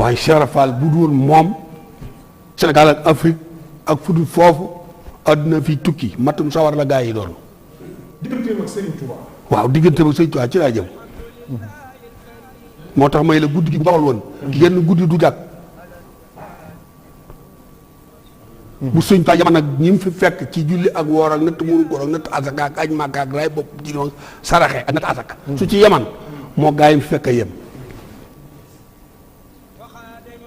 waaye Cheikh Fall bu dul moom Sénégal ak Afrique ak fudul foofu àdduna fi tukki matum sawar la gaa yi doon. digganteem ak Serigne Touba. waaw digganteem ak Serigne Touba ci laa jëm. moo tax may la guddi gi bu baaxul woon. genn guddi du jàkk. bu Serigne Touba jamono nag ñi mu fi fekk ci julli ak woor ak natt muru góor ak natt asaka ak aj màkka ak ray bopp ji noonu saraxe ak natt asaka. su ci yeman moo gaa yi mu fi fekk a yem.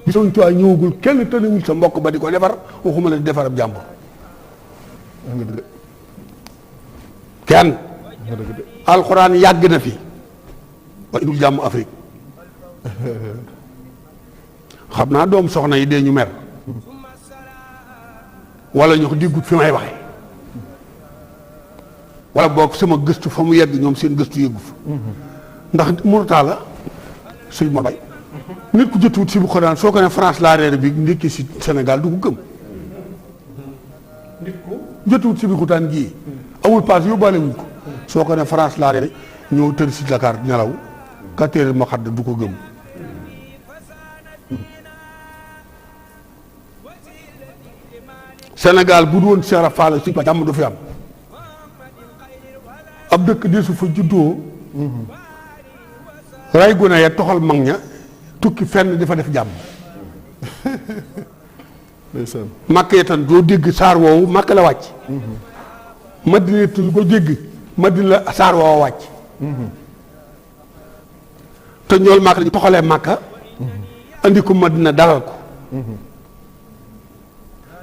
bi Serigne Touba ñëwagul kenn tënawul sa mbokk ba di ko defar waxuma la defar ab jàmbur. kenn. alxuraan yàgg na fi. ba indul jàmm Afrique. xam naa doom soxna yi dee ñu mer. wala ñu ko diggut fi may waxee. wala boog sama gëstu fa mu yegg ñoom seen gëstu yeggu fa. ndax Mauritanie la suñ ma bay. nit ku jottuwut si bu ko daan soo ko ne France laa reer bi ndékki si Sénégal du ko gëm. nit ku jottuwut si bi ko daan gii. amul paas yóbbaale wuñ ko. soo ko ne France laa reer ñëw tëdd si Dakar nelaw 4 heures ma xadd du ko gëm. Sénégal bu doon Cheikh Fall si ba jàmm du fi am. ab dëkk desu fa juddoo. ray gune ya toxal mag ña tukki fenn di fa def jàmm. Makka itam doo dégg saar woowu Makka la wàcc. Madina itam ko dégg Madina la saar woowu wàcc. te ñool Makka la ñu toxalee Makka. andi ko Madina dalal ko.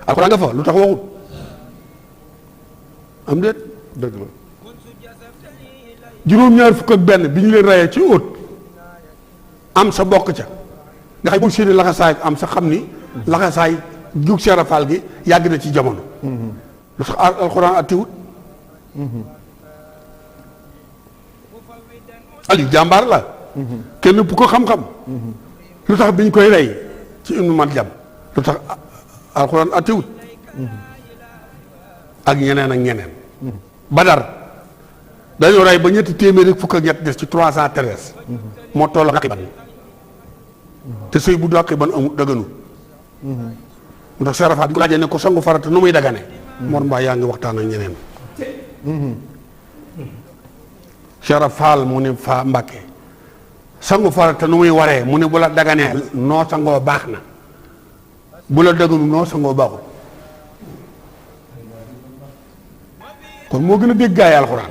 alxuraan nga fa lu tax waxut am déet dëgg la. juróom-ñaar fukk ak benn bi ñu leen rayee ci óot am sa bokk ca nga xam bu seeni laxasaay am sa xam ni laxasaay jug Cheikh Fall gi yàgg na ci jamono. lu tax alxuraan attiwut. Aliou jàmbaar la. kenn bu ko xam-xam. lu tax biñ koy rey ci Ibnu Maryam lu tax alxuraan attiwut. ak ñeneen ak ñeneen. Badar dañoo rey ba ñetti téeméeri fukk ak ñett des ci 313. moo toll ak Aqiban te sëy bu du Aqiban amul daganu. mu tax Cheikh Fall bi ko laajee ne ko sangu farata nu muy dagane. Mor Mbaye yaa ngi waxtaan ak ñeneen. Cheikh Fall mu ne fa Mbàkke sangu farata nu muy waree mu ne bu la daganee noo sangoo baax na bu la daganu noo sangoo baaxul. kon moo gën a dégg gaay alxuraan.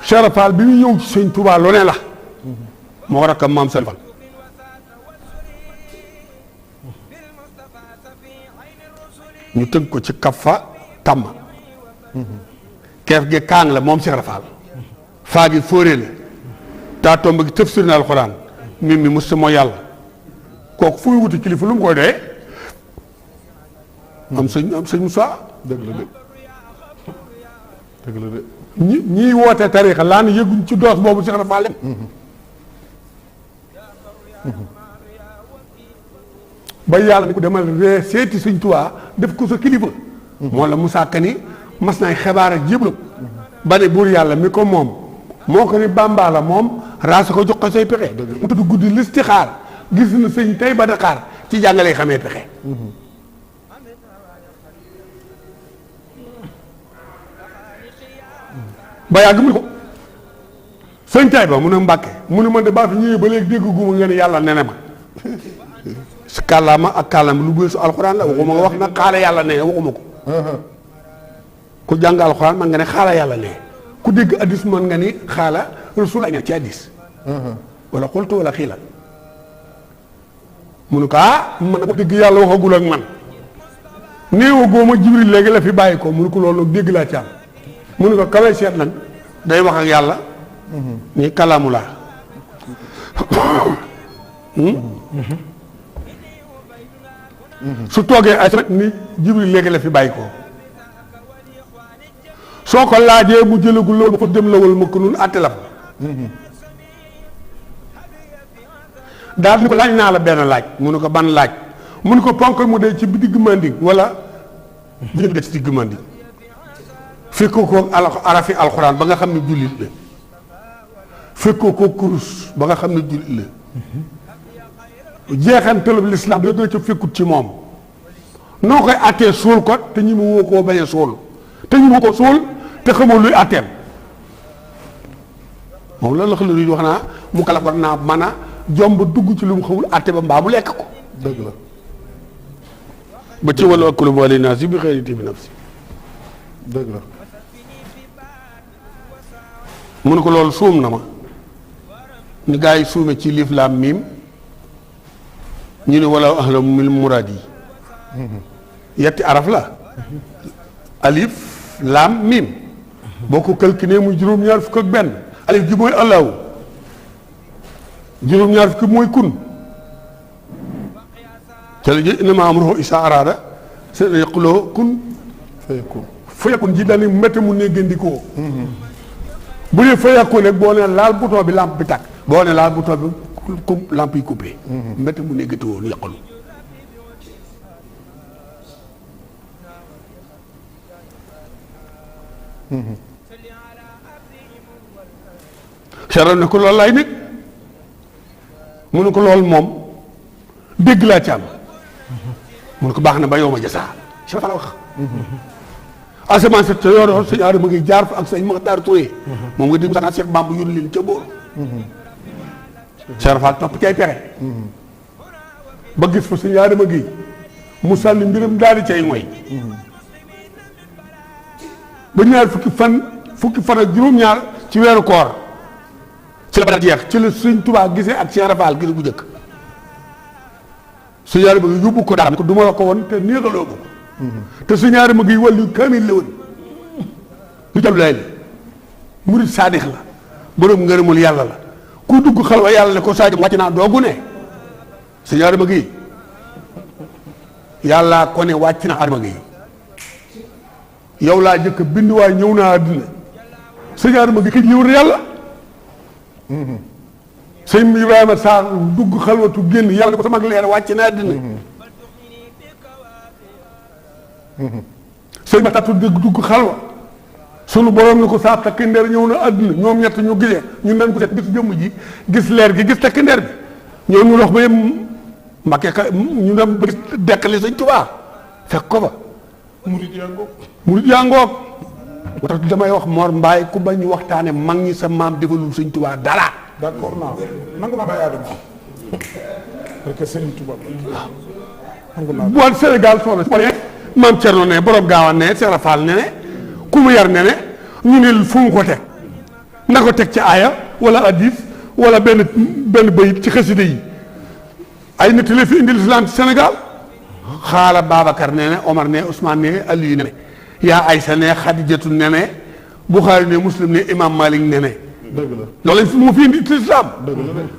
Cheikh Fall bi muy ñëw ci Sëñ Tuubaa lu ne la. moo rakkam maam Sëñ Fall. ñu tënk ko ci kafa tàmm. keef gi kaang la moom Cheikh Fall. faa gi fóoree la. taa tomb gi tëfsir na alxuraan. mim mi musta moo yàlla. kooku fu muy wuti kilifa lu mu koy doyee. am sëñ Moussa. dëgg la de dëgg la de. ñii woote tariixa laa ne yëguñ ci doos boobu Cheikh Fall. ba yàlla ni ko demal ree seeti Sëñ Tuubaa def ko sa kilifa. moo la Moussa Kani mas naay xibaar ak jéblu. ba ne buur yàlla mi ko moom moo ko ni Bàmba la moom raasa ko jox ko say pexe. mu tudd guddi listixaar gis na sëñ tey ba Dakar ci jàngale xamee pexe. ba yàgg mu ne ko sëñ tay ba mu ne Mbàkke mu ne man de baa fi ñëwee ba léegi dégg guma nga ne yàlla nene ma si kàllaama ak kàllaama lu bëri su alxuraan la waxuma nga wax nag xaala yàlla ne waxuma ko ku jàng alxuraan man nga ne xaala yàlla ne ku dégg addis man nga ni xaala rasul ay ci addis wala xultu wala xiila mu ne ko man ko dégg yàlla waxagul ak man néewa góoma Jibril léegi la fi bàyyi ko mu ne ko loolu dégg laa ci am mu ne ko kawee seet nag day wax ak yàlla ni kalaamu laa su toogee ay nag ni Jibril léegi la fi bàyyi ko soo ko laajee mu jëlagul loolu ko dem lawal ma ko nun àtte la fa daal ni ko laaj naa la benn laaj mu ne ko ban laaj mu ne ko ponkal mu dee ci digg mandi wala bu dee ci digg mandi fekk ko arafi alxuraan ba nga xam ne jullit la fekkoo ko kurus ba nga xam ne jullit la jeexantalu lislaam da nga ca fekkut ci moom noo koy attee suul ko te ñi mu woo koo bañ a suul te ñi mu ko suul te xamoo luy atteem moom la xam ne wax naa mu kalaf war naa mën a jomb dugg ci lu mu xamul atte ba mbaa mu lekk ko dëgg la ba ci wàllu akulu boole naa si bi xëy bi nafsi dëgg la mu ne ko loolu suum na ma ni gaa yi suume ci liif laam miim ñu ne wala ahla mil muraad yi yetti araf la alif laam miim boo ko calculé muy juróom-ñaar fukk ak benn alif gi mooy allahu juróom-ñaar fukk mooy kun te la jë innama amruhu isa araada sa yaquloo kun fayakun ji dañuy métti mu ne gëndikoo bu dee fayakun rek boo ne laal bouton bi lampe bi tàkk boo ne laal bouton bi lampe yi coupé métti mu ne gëndikoo nu yaqalu Cheikh ne ko loolu laay nekk mu ne ko loolu moom dégg laa ci am mu ne ko baax na ba yow ma jasaa Cheikh Fall wax asamaan set ca yoor sëñ Adama ngi jaar fa ak sëñ Maxtaar Touré moom nga dégg sax Cheikh Bamba yónni leen ca bóor Cheikh Fall topp cay pexe ba gis fa sëñ Adama gi mu sànni mbiram daal di cay mooy ba ñaar fukki fan ak juróom-ñaar ci weeru koor ci la ba jeex ci la sëñ Tuubaa gisee ak Cheikh Fall gis bu njëkk sëñ Adama gi yóbbu ko daal ko du ma la ko woon te néegaloo ko te sëñ Adama gi wàllu kaamil la woon lu jàll lay la murid saadix la borom ngërëmul yàlla la ku dugg xalwa yàlla ne ko Sadio wàcc naa doogu ne sëñ Adama gi yàlla ko ne wàcc na Adama gi yow laa jëkk bind waaye ñëw naa àddina sëñ Adama gi xëy ñëw na yàlla sëñ Ibrahima Sarr dugg xalwatu génn yàlla ne ko sama leer wàcc na àddina sëñ ba tatu dugg xalwa sunu borom ne ko saa takk ndeer ñëw na àddina ñoom ñett ñu gisee ñun dañ ko seet gis jëmm ji gis leer gi gis takk ndeer bi ñoom ñu dox ba yem Mbàkke ka ñu dem ba gis dekkali sëñ Tuubaa fekk ko ba murid yaa ngoog murid yaa ngoog moo tax damay wax Mor Mbaay ku bañ waxtaane mag ñi sa maam defalul sëñ Tuubaa dara d'accord naa nangu naa Baye Adama parce que Serigne Touba nangu naa bu Sénégal soxna si maam Cerno ne borom Gaawaan ne Seera Faal ne ne ku mu yar ne ne ñu ne fu mu ko teg na ko teg ci aaya wala hadis wala benn bayit ci xasida yi ay nit la fi indi lislaam ci Sénégal xaala Babacar ne ne Omar ne Ousmane ne Aliou ne ne yaa Aysa ne Xadijatu ne ne Buxaari ne Muslim ne Imam Malik ne ne dëgg la loolu lañ fi moo fi indi ci lislaam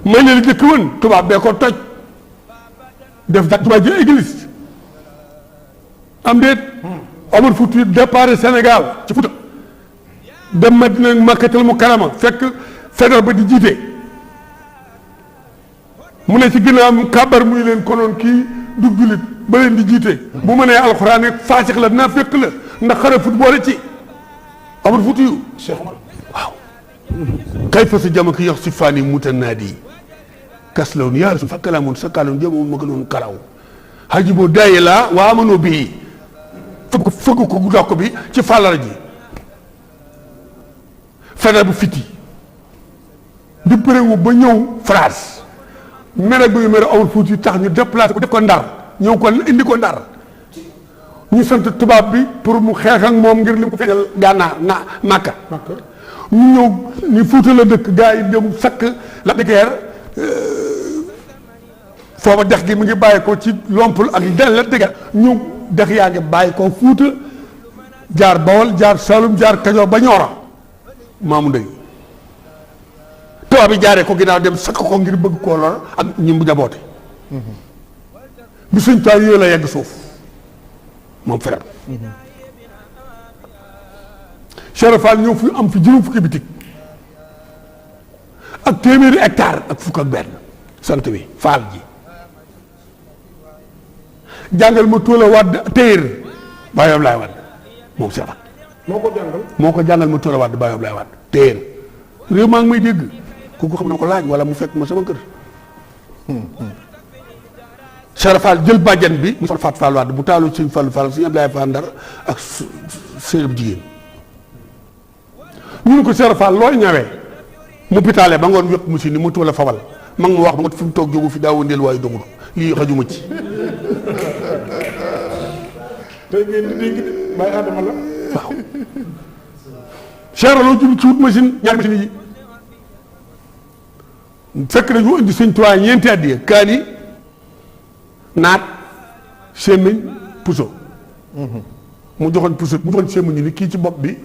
may ne li jëkk woon tubaab bee ko toj def dak tubaab ji église am déet Omar Fouti départ Sénégal ci Fouta dem Madina Makkatal Mukarrama fekk fédéral ba di jiite mu ne ci ginnaawam kàbbar muy leen konoon kii du jullit ba leen di jiite bu ma nee alxuraan rek faasix la naa fekk la ndax xare fut boole ci Omar Fouti yu Cheikh Omar waaw kayfa sa jama ki yox si faani mutanaadi kaslawn yaa rasul fa kalaamun sa kaaloon jëmoo ma gënoon karaw haji boo daaye laa waa amanoo bii fëgg ko dokk bi ci fàllara ji fedar bu fiti di préwu ba ñëw France mere bu ñu mere Omar Fouti tax ñu déplacé ko def ko Ndar ñëw ko indi ko Ndar ñu sant tubaab bi pour mu xeex ak moom ngir li mu ko feeñal Gànnaar Màkka ñu ñëw ñu Fuuta la dëkk gars yi dem sakk la de guerre foofa dex gi mu ngi bàyyi ko ci Lompul ak den la de guerre ñu dex yaa ngi bàyyi ko Fuuta jaar Bawol jaar Saalum jaar Kajoor ba Ñooro maamu ndey tubaab bi jaaree ko ginnaaw dem sakk ko ngir bëgg koo lor ak ñi mu jaboote bi suñ taal yooyu la yegg suuf moom frère Cheikh Fall ñëw fi am fi juróom fukki bitik ak téeméeri hectare ak fukk ak benn sant bi Fall ji jàngal ma Tuula Wàdd téer Baye Ablaye Wàdd moom Cheikh Fall moo ko jàngal moo ko jàngal ma Tuula Wàdd Baye Ablaye Wàdd téer réew maa ngi may dégg kooku xam na ko laaj wala mu fekk ma sama kër. Cheikh Fall jël bàjjan bi mu sol Fat Fall Wade bu taalu Sëñ Fallu Fall Sëñ Abdoulaye Fall Ndar ak sëñ jigéen ñu ne ko Cheikh Fall looy ñawee mu pitaale ba ngoon wéq mu si ni mu tuula fawal mag mu wax ba nga fi mu toog jógu fi daaw ndeel waayu dogul lii xajuma ci. tey ngeen di dégg Baye Adama la. waaw Cheikh loo jub ci wut machine ñaari machine yi fekk nañu indi Sëñ Tuubaa ñeenti addiya kaani naat sémmiñ puso mu joxoon puso mu joxoon sémmiñ ni kii ci bopp bi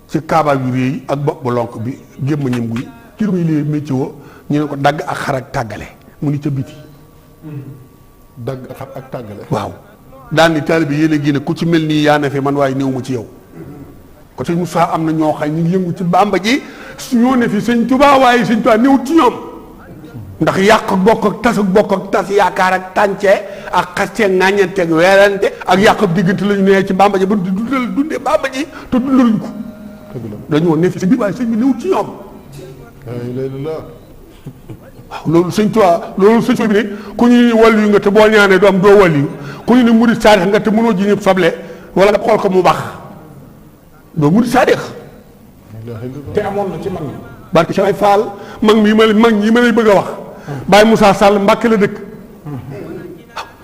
ci kaaba yu réy ak bopp bu lonk bi gémmañam guy ci muy lii métti woo ñu ne ko dagg ak xar ak tàggale mu ni ca biti dagg ak xar ak tàggale waaw daan ni taalibe bi yéen a génne ku ci mel nii yaa ne fi man waaye néew ma ci yow ko sëñ Moussa am na ñoo xam ñu ngi yëngu ci Bàmba ji ñoo ne fi Sëñ Tuubaa waaye Sëñ Tuubaa néew ci ñoom ndax yàq ak bokk ak tas yaakaar ak tànce ak xaste ŋàññante ak weerante ak yàq ak diggante la ñu nee ci Bàmba ji ba dundee Bàmba ji te dundaluñ ko dañoo ne fi sëñ bi waaye sëñ bi néew ci ñoom waaw loolu Sëñ Tuubaa loolu sëñ bi ne ku ñu ni wàllu nga te boo ñaanee du am doo wàllu ku ñu ni murid saadix nga te mënoo ji ñëpp soble wala nga xool ko mu baax doo murid saadix te amoon na ci mag ñi. barke Cheikh Fall mag ñi ma lay bëgg a wax Baye Moussa Sall Mbàkke la dëkk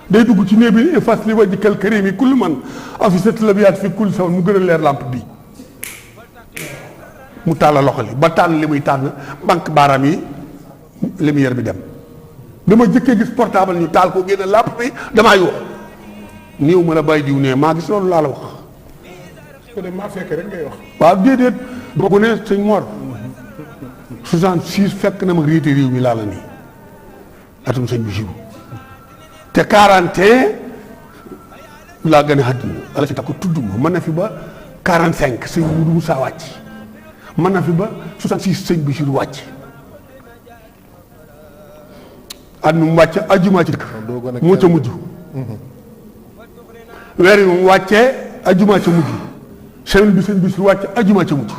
day dugg ci néeg bi fas li wajhikal karim yi kullu man afisat labiyaat fi kulli saw mu gën a leer lampe bii mu tàll loxo li ba tànn li muy tànn banque baaraam yi lumière bi dem dama jëkkee gis portable ñu taal ko génn lampe bi damaa yoo néew ma la bàyyi diw ne maa gis loolu laa la wax ko de maa fekk rek ngay wax. waaw déedéet boo ko ne sëñ Mor 66 fekk na ma réete réew mi laa la nii atum sëñ bi jiwu te 41 laa gën a àddina ala si takku tudd ma mën na fi ba 45 sëñ Moudou Moussa wàcc mën na fi ba 66 sëñ bi jiwu wàcc at mi mu wàcc ajjumaa ci dëkk moo ca mujj weer yi mu wàccee ajjumaa ca mujj semaine bi sëñ bi jiwu wàcc ajjumaa ca mujj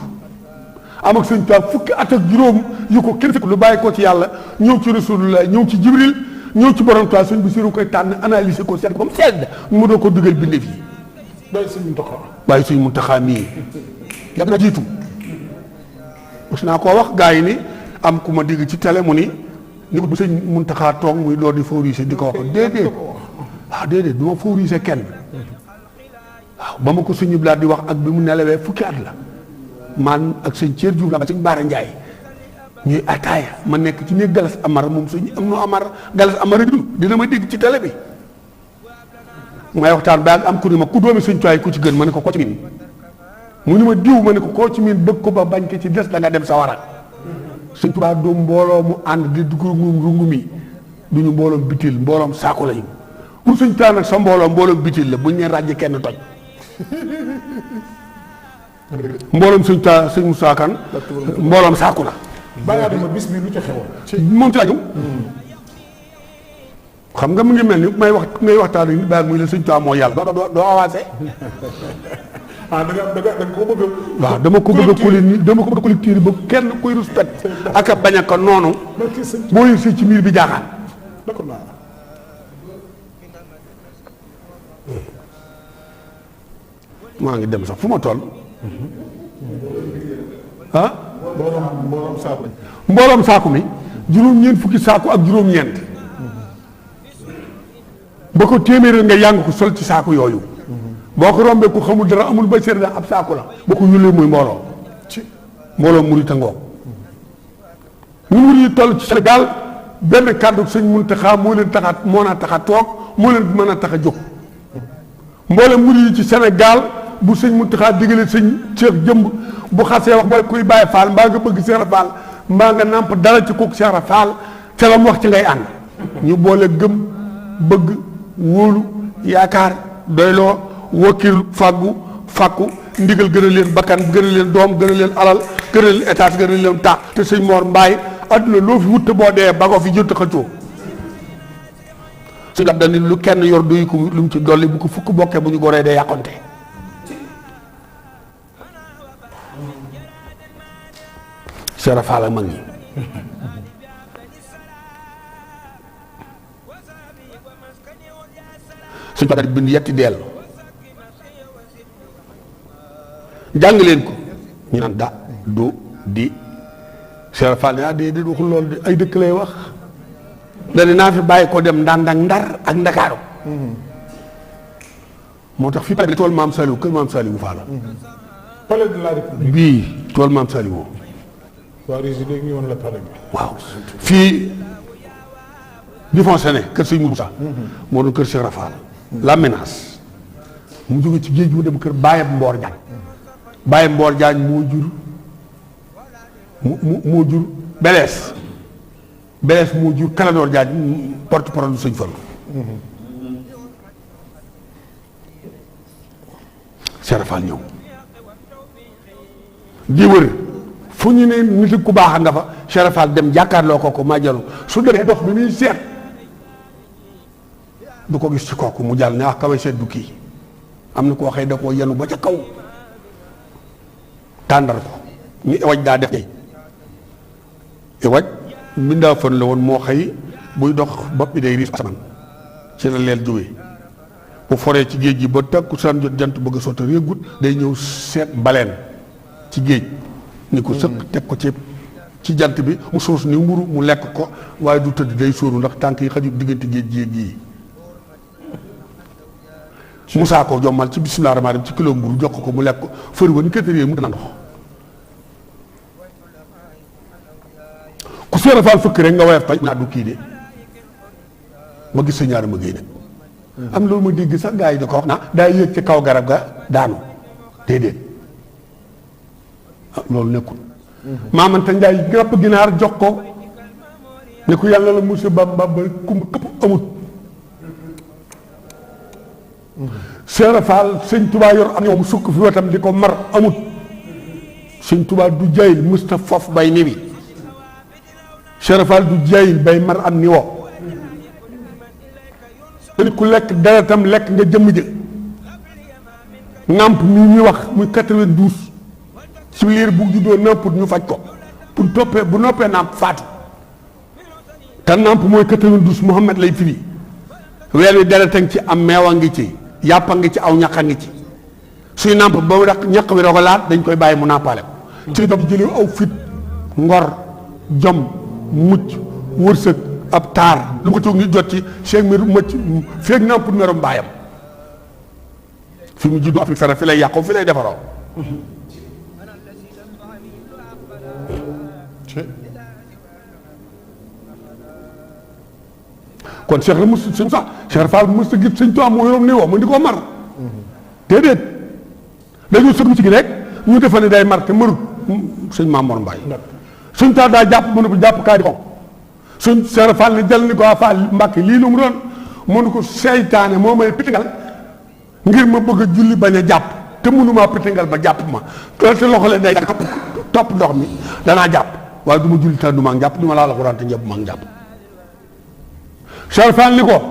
am ak sëñ Tuubaa fukki at ak juróom yu ko kenn fekk lu bàyyi ko ci yàlla ñëw ci rasulullah ñëw ci jibril ñëw ci borom Tuubaa sëñ bi siru koy tànn analyser ko seet ko mu sedd mu doo ko dugal bindeef yi Baye Sëñ Muntaxa. bàyyi sëñ Muntaxa mii yàgg na jiitu mos naa koo wax gars yi ni am ku ma dégg ci télé mu ni ko bu sëñ Muntaxa toog muy door di favoriser di ko wax déedéet waaw déedéet du ma favoriser kenn waaw ba ma ko sëñ Blaat di wax ak bi mu nelawee fukki at la man ak sëñ Thier Diouf la ba sëñ Baara Ndiaye ñuy ataaya ma nekk ci néeg Galas Amar moom sëñ am nu Amar Galas Amar dina ma dégg ci télé bi may waxtaan ba am ku ni ma ku doomi sëñ Tuubaa ku ci gën ma ne ko ci miin mu ni ma diw ma ne ko koo ci miin bëgg ko ba bañ ko ci des da nga dem sa wara sëñ Tuubaa du mbooloo mu ànd di dugg rungu mi du ñu mbooloom bitil mbooloom saako lañu pour sëñ Tuubaa nag sa mbooloom bitil la buñ ne ràjj kenn toj mbooloom sëñ Tuubaa sëñ Moussa Kane mbooloom saaku la Baye Adama bis bi lu ci xewoon. moom ci laajum xam nga mu ngi mel ni may wax ngay waxtaan ni bàyyi muy la sëñ Tuubaa moo yàlla doo avancé ah da nga ko bëgg a. waaw dama ko bëgg a collecteur ba kenn koy respect ak a bañ a ko noonu boo yëg si ci miir bi jaaxaan d'accord naa. maa ngi dem sax fu ma toll ah mbooloom saaku mi juróom-ñeent fukki saaku ak juróom-ñeent ba ko téeméeri nga yàng ko sol ci saaku yooyu boo ko rombee ku xamul dara amul ba seet ab saaku la boo ko yullee muy mbooloo murit a ngoog ñu murit yi toll ci Sénégal benn kàddu sëñ Muntaxa moo leen taxa moo naa tax a toog moo leen mën a tax a jóg mbooloo murit yi ci Sénégal bu sëñ Muntaxa diggalee sëñ Cheikh jëmb bu xasee wax booy kuy bàyyi faal mbaa nga bëgg Cheikh Faal mbaa nga nàmp dara ci kooku Cheikh Faal ca la mu wax ci ngay ànd ñu boole gëm bëgg wóolu yaakaar doyloo wakkil fàkku ndigal gën a leen bakkan gën a leen doom gën a leen alal gën a leen étage gën a leen taax te sëñ Mor Mbaay adduna loo fi wut te boo dee ba ko fi jot a xëccoo su nga dañu lu kenn yor duy ko lu mu ci dolli bu ko fukk bokkee bu ñu goree dee yàqonte Cheikh Faal ak mag ñi suñ ko bind yetti deel jàng leen ko ñu naan da du di Cheikh Fall ne di waxul loolu de ay dëkk lay wax dane naa fi bàyyi ko dem ndànd ak ndar ak ndakaaru moo tax fii pare tool maam Saliou kër maam Saliou Fall palais de la République bii tool maam Saliou waa rési léegi ñu woon la palais bi waaw fii bi fonctionné kër sëñ Moussa moo doon kër Cheikh Rafal la menace mu jóge ci géej gi mu dem kër Baye Mboor Diagne Baye Mboor Diagne moo jur Belees moo jur Kalador Diagne porte-parole du sëñ Fallu Cheikh Rafal ñëw di wër fu ñu ne nit ku baax nga fa Cheikh Rafal dem jàkkaarloo kooku maa jalu su demee dox bi muy seet du ko gis ci kooku mu jàll ne ah kaway seet du kii am na koo xëy da koo yenu ba ca kaw tàndar ko ni ewaj daa def tey ewaj mbindaa fën la woon moo xëy buy dox bopp bi day riis asamaan ci la leel jógee bu foree ci géej gi ba takku saan jot jant bëgg a sotti réegut day ñëw seet baleen ci géej ni ko sëq teg ko ci jant bi mu soos ni mburu mu lekk ko waaye du tëdd day sóoru ndax tànk yi xajul diggante géej gi Musaa ko jommal ci bismillah rahmaan rahim ci kilo mburu jox ko mu lekk ko fëri wa ni kétéree mu dana ndox ku Cheikh Rafal fëkk rek nga woyof taj naa du kii de ma gis sa ñaari ma géy nag am loolu ma dégg sax gaa yi da ko wax naa daa yéeg ci kaw garab ga daanu déedéet loolu nekkul maamanta Njaay ngàpp ginaar jox ko ne ko yàlla la monsieur Bamba ba kumba këpp amut Cheikh Rafal sëñ Touba yor am ñoom sukk fi wetam di ko mar amut sëñ Touba du jayil musta fof bay ni bi Cheikh Rafal du jayil bay mar am ni wo nit ku lekk deretam lekk nga jëmm jë nàmp mi ñuy wax muy 92 ci liir bu juddoo nàmput ñu faj ko bu noppee nàmp faatu te nàmp mooy 92 Muhammad lay firi weer wi deretam ci am meewa ngi ci yàppa ngi ci aw ñaqa ngi ci suy nàmp ba mu dak ñaq wi rogalaat dañ koy bàyyi mu nàmpaale ko ci daf jëlee aw fit ngor jom mucc wërsëg ab taar lu ko toog ñu jot ci cheikh mi mëcc feeg nàmput merom baayam fi mu juddu Afrique sara fi lay yàqoo fi lay defaroo kon Cheikh la mos sëñ sax Cheikh Fall mos a gis sëñ Tuubaa moo yoroon ni woo mu di ko mar déedéet dañu sëgg ci gi rek ñu defa ne day mar te marut sëñ Mamour Mbaye suñ taa daa jàpp mënu ko jàpp kaa di ko suñ Cheikh Fall ne jël ni ko Fall Mbàkke lii lu mu doon mënu ko seytaane moo may pitingal ngir ma bëgg a julli bañ a jàpp te mënumaa pitingal ba jàpp ma te loxo leen day topp ndox mi danaa jàpp waaye du ma julli te du ma jàpp du ma laal Alxuraan te njëpp ma jàpp Cheikh Fall ni ko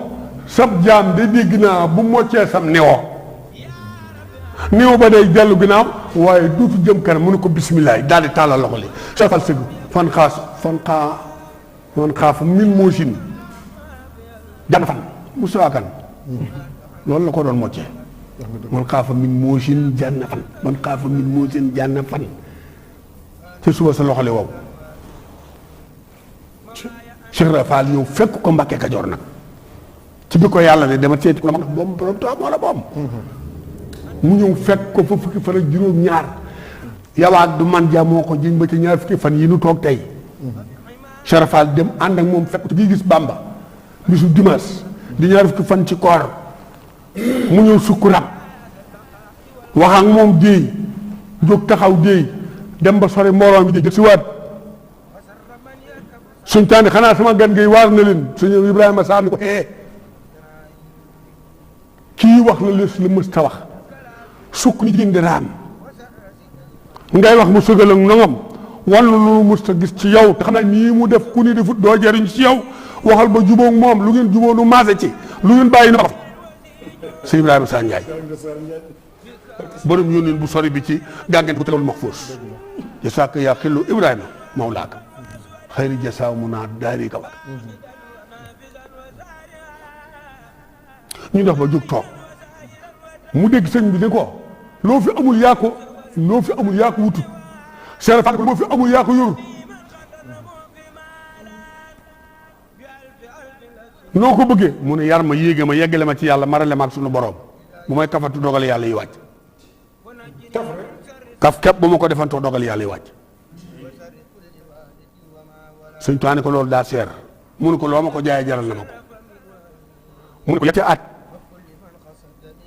sab jaam de dégg naa bu moccee sam néew ba day dellu ginnaaw waaye duutu jëm kanam mu ne ko bisimilah daal di tàllal loxo li Cheikh Fall sëgg fan xaaf min moosin jànn fan Moussa Kane loolu la ko doon moccee man xaafa min moosin jànn fan man xaafa min moosin jànn fan ci suba sa loxo li wow Cheikh Rafal ñëw fekk ko Mbàkke Kajoor nag ci bi ko yàlla ne dama seeti ko la boom borom to moo la boom mu ñëw fekk ko fa fukki fan ak juróom-ñaar yawaat du man ja moo ko jiñ ba ci ñaar fukki fan yi nu toog tey Cheikh Rafal dem ànd ak moom fekk ci gis Bamba bisu dimanche di ñaar fukki fan ci koor mu ñëw sukkurab wax ak moom déey jóg taxaw déey dem ba sori mbooloo mi di si waat suñ taani xanaa sama gan ngay waar na leen suñu Ibrahima Sarr ni ko kii wax la lees la mës ta wax sukk ni jigéen di raam ngay wax mu sëgal ak nongam wan lu mës ta gis ci yow te xam naa nii mu def ku ni defut doo jariñ ci yow waxal ba jubóog moom lu ngeen jubóo nu maase ci lu ngeen bàyyi na ko sëñ Ibrahima Sarr Ndiaye borom yónneen bu sori bi ci gàngeen ko tegal Mahfouz jasaaka yaa xillu Ibrahima Mawlaaka xayri jasaaw mu naa daari kabar ñu def ba jóg toog mu dégg sëñ bi ne ko loo fi amul yaa ko wutut Cheikh Fall loo fi amul yaa ko yorut noo ko bëggee mu ne yar ma yéege ma yeggale ma ci yàlla marale ma ak sunu borom bu may kafatu dogal yàlla yi wàcc kaf képp bu ma ko defantoo dogal yàlla yi wàcc sëñ Tuubaa ne ko loolu daa seer mu ne ko loo ma ko jaayee jaral na ma ko mu ne ko yetti at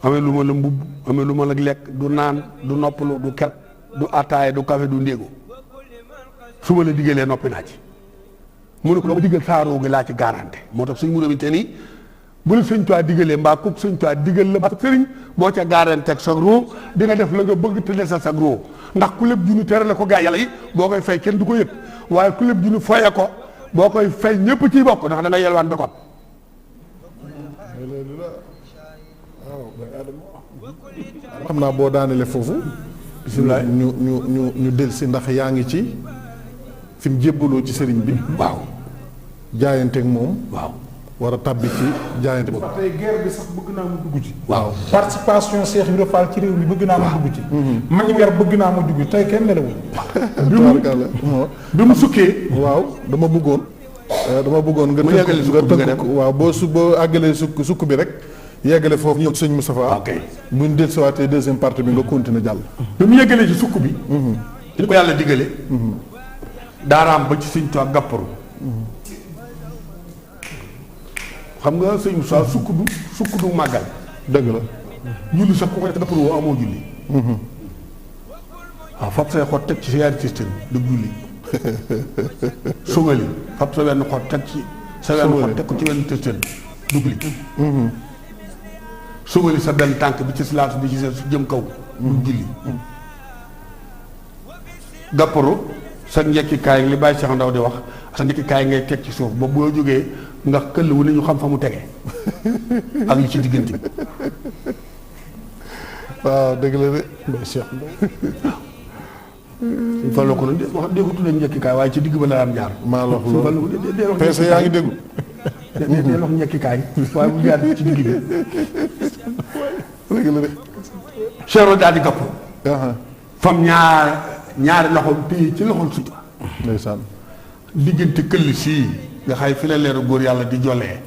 amee lu ma la mbubb amee lu ma la lekk du naan du noppalu du ket du attaaye du café du ndéego su ma la diggalee noppi naa ci mu ne ko loo ma diggal saaroo gi laa ci garanté moo tax suñ mu ne te nii bu la sëñ Tuubaa diggalee mbaa kooku sëñ Tuubaa diggal la ba sëriñ boo ca garanté ak sa roo di nga def la nga bëgg te desal sa roo ndax ku lépp junni tere la ko gaa yàlla yi boo koy fay kenn du ko yëg waaye ku lépp junni foye ko boo koy fay ñëpp ciy bokk ndax da nga yelwaan ba ko xam naa boo daanelee foofu. bisimilah ñu dellusi ndax yaa ngi ci fi mu jébbaloo ci sëriñ bi. waaw jaayanteeg moom. waaw war a tabbi ci jaayante boobu. tey guerre bi sax bëgg naa mu dugg ci. waaw participation Cheikh Ibrahima Fall ci réew mi bëgg naa mu dugg ci. mag ñi bëgg naa mu dugg tey kenn nelawul. bi mu sukkee. waaw dama bëggoon nga. mu yeggale sukk bi nga dem waaw boo àggalee sukk bi rek. yeggale foofu ñëw sëñ Moustapha. ok bu ñu dellusiwaatee deuxième partie bi nga continuer jàll. bi mu yeggalee ci sukk bi. li ko yàlla digale. daaraam ba ci sëñ Tuubaa gàpparu. xam nga sëñ Moussa sukk du màggal. dëgg la. julli sax ku ko def gàpparu woo amoo julli. waaw fab say xot teg ci sa yaari système du julli. sungali fab sa wenn xot teg ci. sa wenn xot teg ko ci wenn système du julli. sugali sa benn tànk bi ci silaatu bi ci sa jëm kaw du julli gàpparu sa njekkikaay li bàyyi Cheikh Ndaw di wax sa njekkikaay ngay teg ci suuf ba boo jógee ndax këll wu ne ñu xam fa mu tege ak li ci diggante bi waaw dëgg la de mbay Cheikh fa la ko nag wax dégg ko tuddee njekkikaay waaye ci digg ba la daan jaar maa la wax loolu dee peese yaa ngi déglu dee wax njekkikaay waaye bu jaar ci digg bi dëgg la de Cheikh daal di gàpparu fam ñaari loxo téye ci loxol sutu ndeysaan diggante këll sii nga xay fi la leeru góor yàlla di jollee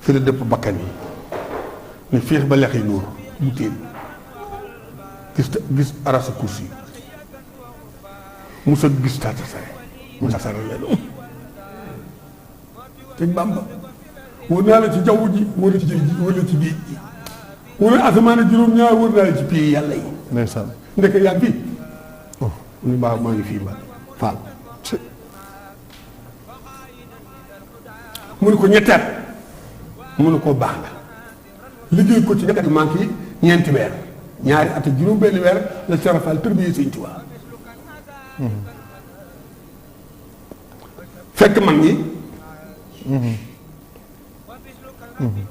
fi la dëpp bakkan yi ne fiix ba lex yi nuur mu téen gis arasa kursi musa gis tata sare musa sare leen sëñ Bamba wër naa la ci jaww ji wër ci géej ji wër ci géej ji wër asamaan juróom-ñaar wër naa la ci pied yàlla yi ndeysaan ndeke yaa ngi fii mu ni mbaa maa ngi fii ba faal mu ne ko ñetteet mu ne ko baax na liggéey ko ci ñetti manqué ñeenti weer ñaari at ak juróom benn weer la Cheikh Fall tërbiyee Sëñ Tuubaa fekk mag ñi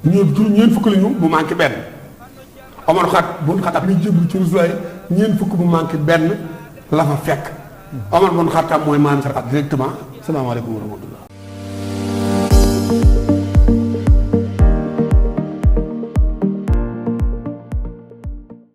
ñeen fukk la ñu bu manqué benn Omar xat bun xattaab mi jéblu ci Rasulaay ñeen fukk bu manqué benn la fa fekk Omar bun xattaab mooy maam sa directement salaamaaleykum wa rahmatullah